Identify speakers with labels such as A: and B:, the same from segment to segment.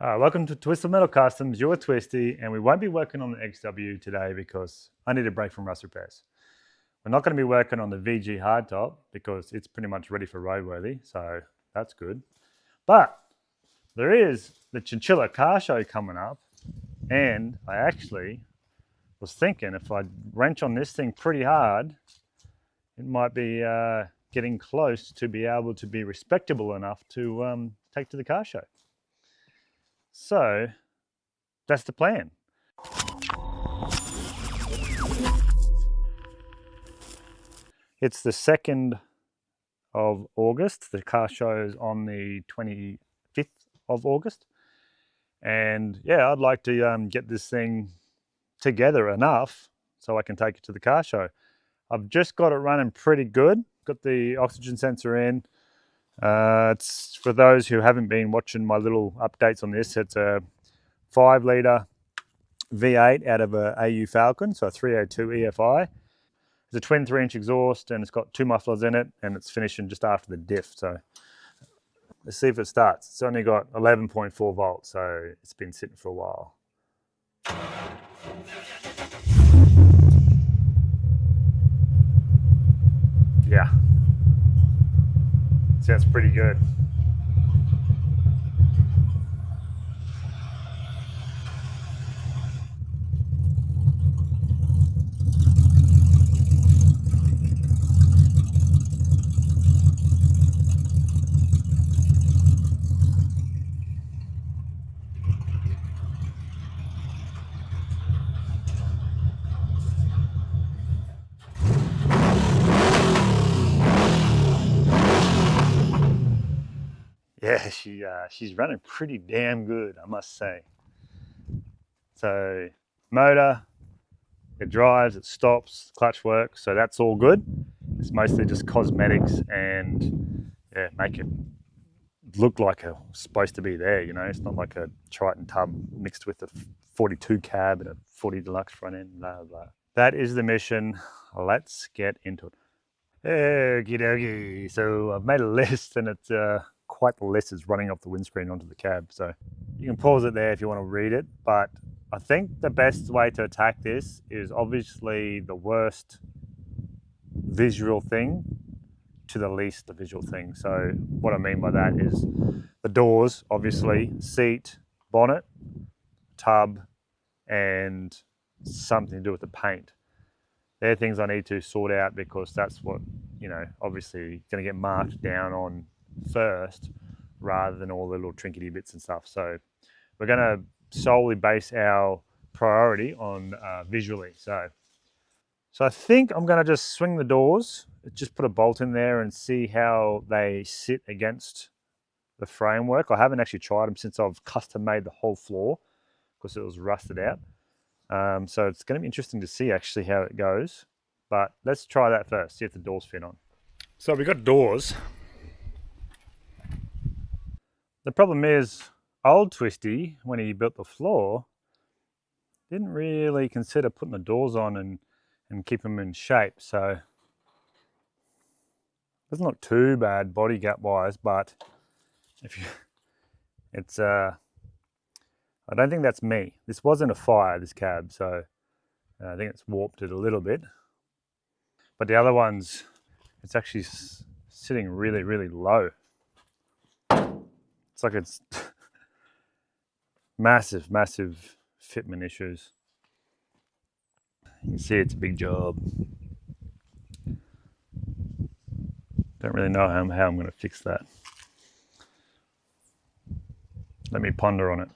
A: Welcome to Twisted Metal Customs. You're Twisty, and we won't be working on the XW today because I need a break from rust repairs. We're not going to be working on the VG hardtop because it's pretty much ready for roadworthy, so that's good. But there is the Chinchilla car show coming up, and I actually was thinking if I wrench on this thing pretty hard, it might be getting close to be able to be respectable enough to take to the car show. So that's the plan. It's the 2nd of August. The car show is on the 25th of August. And yeah, I'd like to get this thing together enough so I can take it to the car show. I've just got it running pretty good. Got the oxygen sensor in. It's for those who haven't been watching my little updates on this. It's a 5-litre V8 out of a AU Falcon, so a 302 EFI. It's a twin 3-inch exhaust, and it's got 2 mufflers in it, and it's finishing just after the diff. So let's see if it starts. It's only got 11.4 volts, so it's been sitting for a while. Yeah, sounds pretty good. Yeah, she's running pretty damn good, I must say. So motor, it drives, it stops, clutch works, so that's all good. It's mostly just cosmetics and yeah, make it look like it's supposed to be there. You know, it's not like a Triton tub mixed with a 42 cab and a 40 deluxe front end. Blah blah. That is the mission. Let's get into it. Okie dokie. So I've made a list, and it's quite the list is running off the windscreen onto the cab. So you can pause it there if you want to read it. But I think the best way to attack this is obviously the worst visual thing to the least visual thing. So what I mean by that is the doors, obviously, seat, bonnet, tub, and something to do with the paint. They're things I need to sort out because that's what, obviously going to get marked down on first rather than all the little trinkety bits and stuff. So we're going to solely base our priority on visually. So I think I'm going to just swing the doors, just put a bolt in there and see how they sit against the framework. I haven't actually tried them since I've custom made the whole floor because it was rusted out. So it's going to be interesting to see actually how it goes. But let's try that first, see if the doors fit on. So we got doors. The problem is, old Twisty, when he built the floor, didn't really consider putting the doors on and keep them in shape. So it doesn't look too bad body gap wise, but if you, it's I don't think that's me. This wasn't a fire, this cab, so I think it's warped it a little bit. But the other ones, it's actually sitting really, really low. It's like it's massive, massive fitment issues. You can see it's a big job. Don't really know how I'm going to fix that. Let me ponder on it.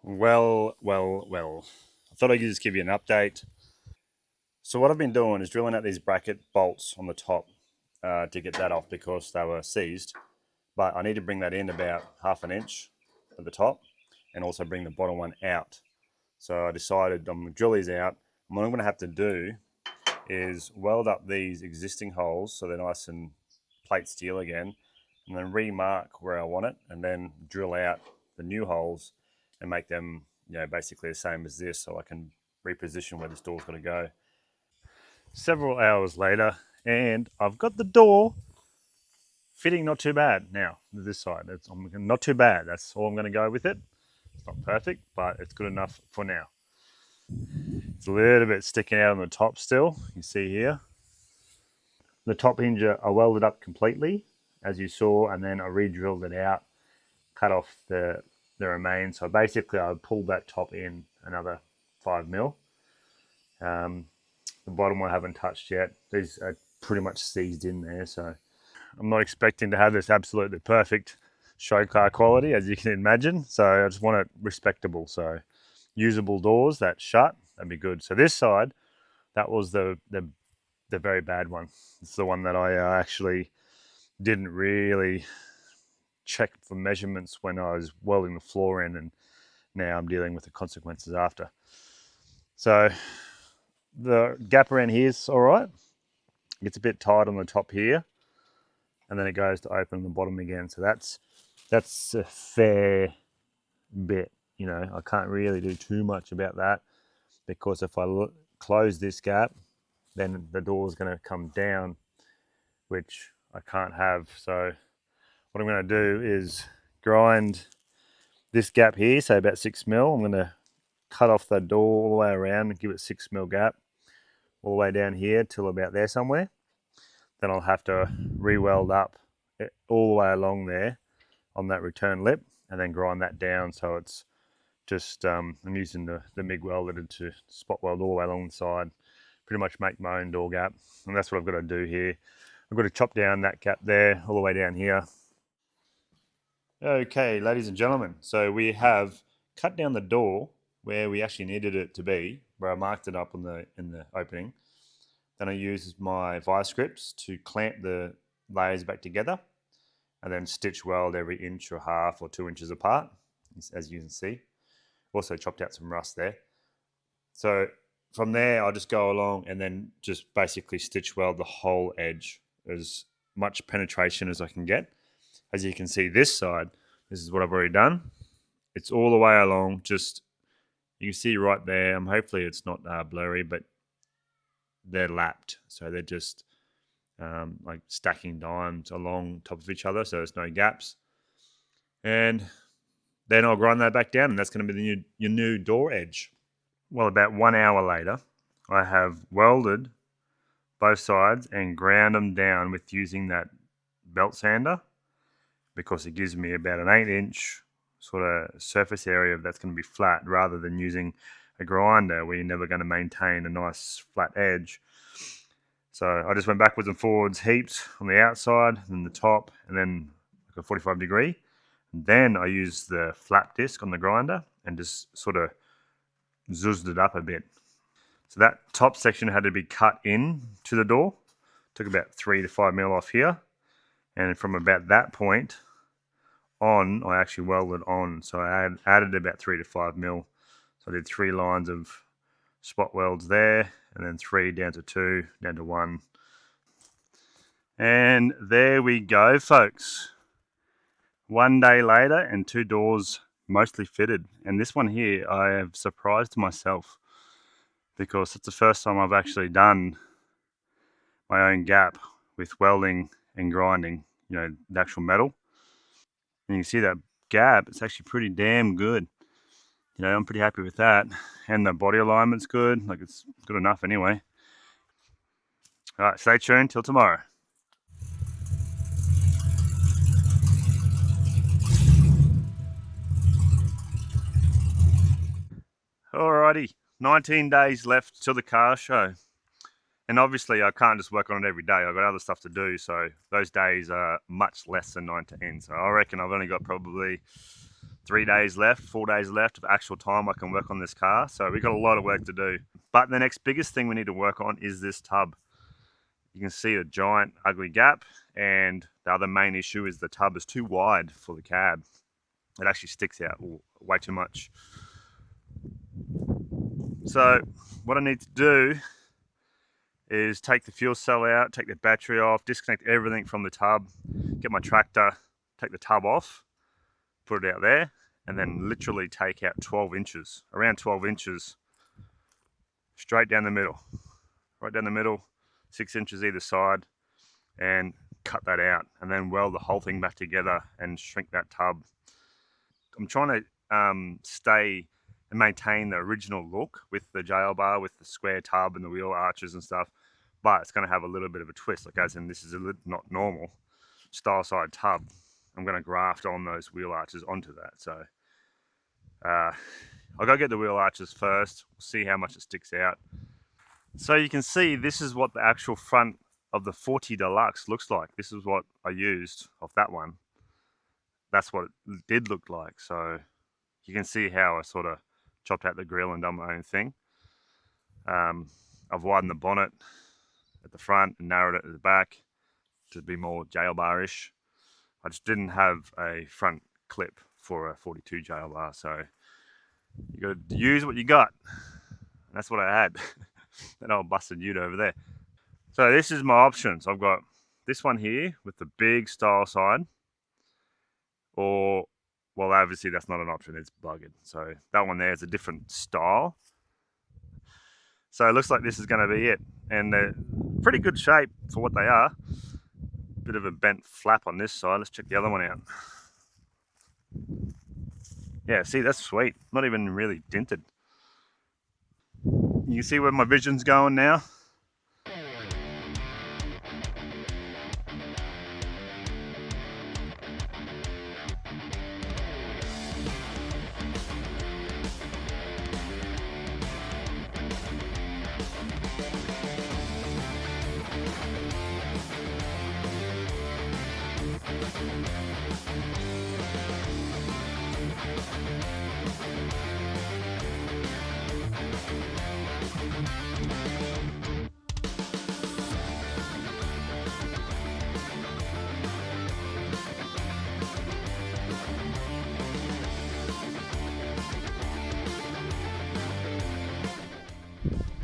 A: Well. I thought I'd just give you an update. So what I've been doing is drilling out these bracket bolts on the top to get that off because they were seized. But I need to bring that in about 1/2 inch at the top and also bring the bottom one out. So I decided I'm going to drill these out. And what I'm going to have to do is weld up these existing holes so they're nice and plate steel again, and then remark where I want it, and then drill out the new holes and make them, basically the same as this, so I can reposition where this door's going to go. Several hours later, and I've got the door fitting not too bad now. This side, it's not too bad. That's all I'm going to go with it. It's not perfect, but it's good enough for now. It's a little bit sticking out on the top still. You see here. The top hinge I welded up completely, as you saw, and then I re-drilled it out, cut off the remains. So basically, I pulled that top in another 5 mil. The bottom one I haven't touched yet. These are pretty much seized in there, so I'm not expecting to have this absolutely perfect show car quality, as you can imagine. So I just want it respectable. So usable doors that shut, that'd be good. So this side, that was the very bad one. It's the one that I actually didn't really check for measurements when I was welding the floor in, and now I'm dealing with the consequences after. So the gap around here is all right. It gets a bit tight on the top here, and then it goes to open the bottom again. So that's a fair bit. I can't really do too much about that, because if I close this gap, then the door is going to come down, which I can't have. So what I'm going to do is grind this gap here, say about 6 mil. I'm going to cut off the door all the way around and give it 6 mil gap all the way down here till about there somewhere. Then I'll have to re-weld up all the way along there on that return lip, and then grind that down so it's just, I'm using the MIG welder to spot weld all the way along the side, pretty much make my own door gap. And that's what I've got to do here. I've got to chop down that gap there all the way down here. Okay, ladies and gentlemen, so we have cut down the door where we actually needed it to be, where I marked it up in the opening. Then I used my vice grips to clamp the layers back together, and then stitch weld every inch or half or 2 inches apart, as you can see. Also chopped out some rust there. So from there, I'll just go along and then just basically stitch weld the whole edge, as much penetration as I can get. As you can see this side, this is what I've already done. It's all the way along, just, you can see right there. Hopefully it's not blurry, but they're lapped. So they're just like stacking dimes along top of each other, so there's no gaps. And then I'll grind that back down, and that's going to be your new door edge. Well, about 1 hour later, I have welded both sides and ground them down with using that belt sander, because it gives me about an 8-inch sort of surface area that's going to be flat, rather than using a grinder where you're never going to maintain a nice flat edge. So I just went backwards and forwards heaps on the outside, and then the top, and then like a 45 degree. And then I used the flap disc on the grinder and just sort of zuzzed it up a bit. So that top section had to be cut in to the door. Took about 3 to 5 mil off here. And from about that point on, I actually welded on. So I added about 3 to 5 mil. So I did 3 lines of spot welds there, and then 3 down to 2, down to 1. And there we go, folks. 1 day later, and 2 doors mostly fitted. And this one here, I have surprised myself, because it's the first time I've actually done my own gap with welding and grinding, the actual metal. And you can see that gap, it's actually pretty damn good. I'm pretty happy with that. And the body alignment's good. Like, it's good enough anyway. All right, stay tuned till tomorrow. Alrighty, 19 days left till the car show. And obviously I can't just work on it every day. I've got other stuff to do. So those days are much less than 19. So I reckon I've only got probably 3 days left, 4 days left of actual time I can work on this car. So we've got a lot of work to do. But the next biggest thing we need to work on is this tub. You can see a giant ugly gap, and the other main issue is the tub is too wide for the cab. It actually sticks out way too much. So what I need to do is take the fuel cell out, take the battery off, disconnect everything from the tub, get my tractor, take the tub off, put it out there, and then literally take out 12 inches, around 12 inches, straight down the middle, right down the middle, 6 inches either side, and cut that out, and then weld the whole thing back together and shrink that tub. I'm trying to stay and maintain the original look with the Jailbar, with the square tub and the wheel arches and stuff, but it's going to have a little bit of a twist, like as in this is not normal style side tub. I'm going to graft on those wheel arches onto that. So I'll go get the wheel arches first, see how much it sticks out. So you can see this is what the actual front of the 40 Deluxe looks like. This is what I used of that one. That's what it did look like. So you can see how I sort of chopped out the grill and done my own thing. I've widened the bonnet at the front and narrowed it at the back to be more Jailbar-ish. I just didn't have a front clip for a 42 Jailbar, so you got to use what you got. And that's what I had. That old busted ute over there. So this is my options. I've got this one here with the big style side, or, well, obviously that's not an option, it's buggered. So that one there is a different style. So it looks like this is going to be it. And they're pretty good shape for what they are. Bit of a bent flap on this side. Let's check the other one out. Yeah, see, that's sweet. Not even really dented. You can see where my vision's going now.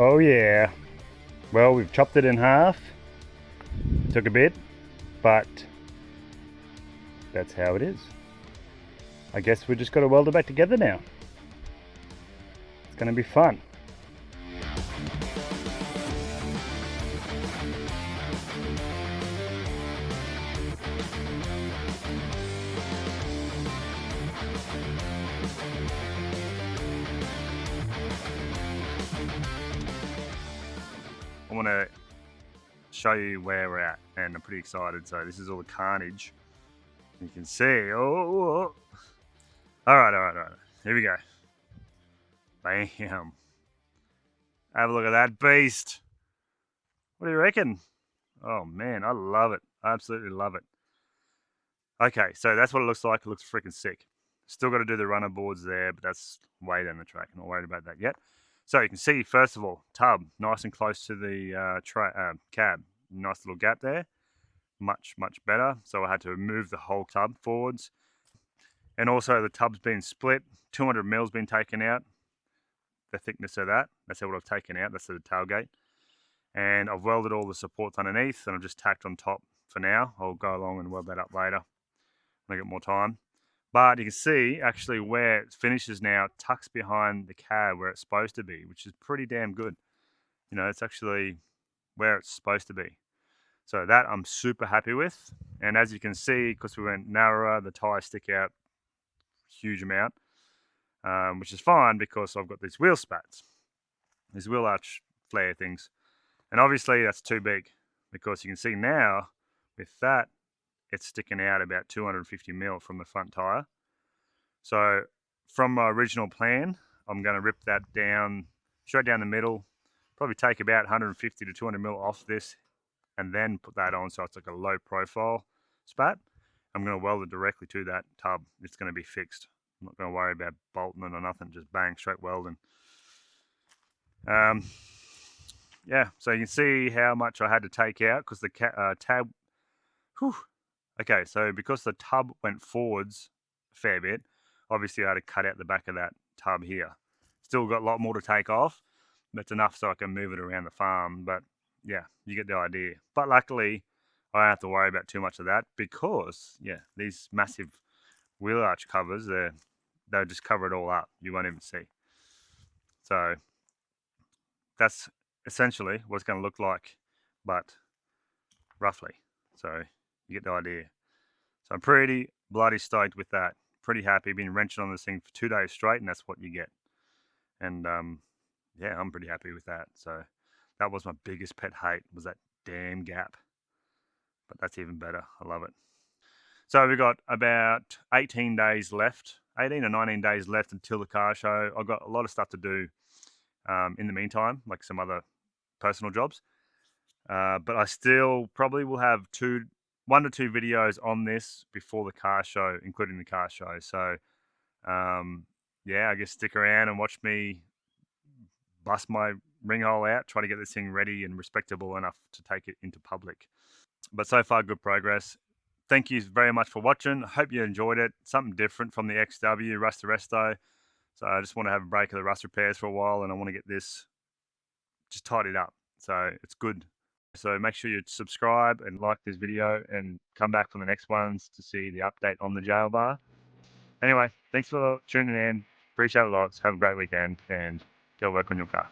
A: Oh yeah. Well, we've chopped it in half. Took a bit, but that's how it is. I guess we just got to weld it back together now. It's going to be fun. I want to show you where we're at, and I'm pretty excited. So this is all the carnage. You can see. Oh. All right. Here we go. Bam. Have a look at that beast. What do you reckon? Oh man, I love it. I absolutely love it. Okay, so that's what it looks like. It looks freaking sick. Still got to do the runner boards there, but that's way down the track. I'm not worried about that yet. So you can see, first of all, tub nice and close to the cab. Nice little gap there. Much better. So I had to move the whole tub forwards. And also the tub's been split. 200 mils been taken out. The thickness of that. That's what I've taken out. That's the tailgate. And I've welded all the supports underneath, and I've just tacked on top for now. I'll go along and weld that up later when I get more time. But you can see actually where it finishes now tucks behind the cab where it's supposed to be, which is pretty damn good. You know, it's actually where it's supposed to be. So that I'm super happy with. And as you can see, because we went narrower, the tyres stick out a huge amount, which is fine because I've got these wheel spats, these wheel arch flare things. And obviously that's too big, because you can see now with that, it's sticking out about 250 mil from the front tyre. So from my original plan, I'm going to rip that down, straight down the middle, probably take about 150 to 200 mil off this, and then put that on so it's like a low profile spat. I'm going to weld it directly to that tub. It's going to be fixed. I'm not going to worry about bolting it or nothing, just bang, straight welding. Yeah, so you can see how much I had to take out because the tab. Whew. Okay, so because the tub went forwards a fair bit, obviously I had to cut out the back of that tub here. Still got a lot more to take off. That's enough so I can move it around the farm. But yeah, you get the idea. But luckily, I don't have to worry about too much of that because yeah, these massive wheel arch covers, they'll just cover it all up. You won't even see. So that's essentially what it's going to look like, but roughly. So you get the idea. So I'm pretty bloody stoked with that. Pretty happy. Been wrenching on this thing for 2 days straight, and that's what you get. And yeah, I'm pretty happy with that. So that was my biggest pet hate was that damn gap. But that's even better. I love it. So we've got about 18 days left, 18 or 19 days left until the car show. I've got a lot of stuff to do in the meantime, like some other personal jobs. But I still probably will have 1 to 2 videos on this before the car show, including the car show. So um, yeah, I guess stick around and watch me bust my ring hole out, try to get this thing ready and respectable enough to take it into public. But so far, good progress. Thank you very much for watching. I hope you enjoyed it. Something different from the XW Rust Resto. So I just want to have a break of the rust repairs for a while, and I want to get this just tidied up. So it's good. So make sure you subscribe and like this video, and come back for the next ones to see the update on the Jailbar. Anyway, thanks for tuning in. Appreciate it lots. Have a great weekend, and go work on your car.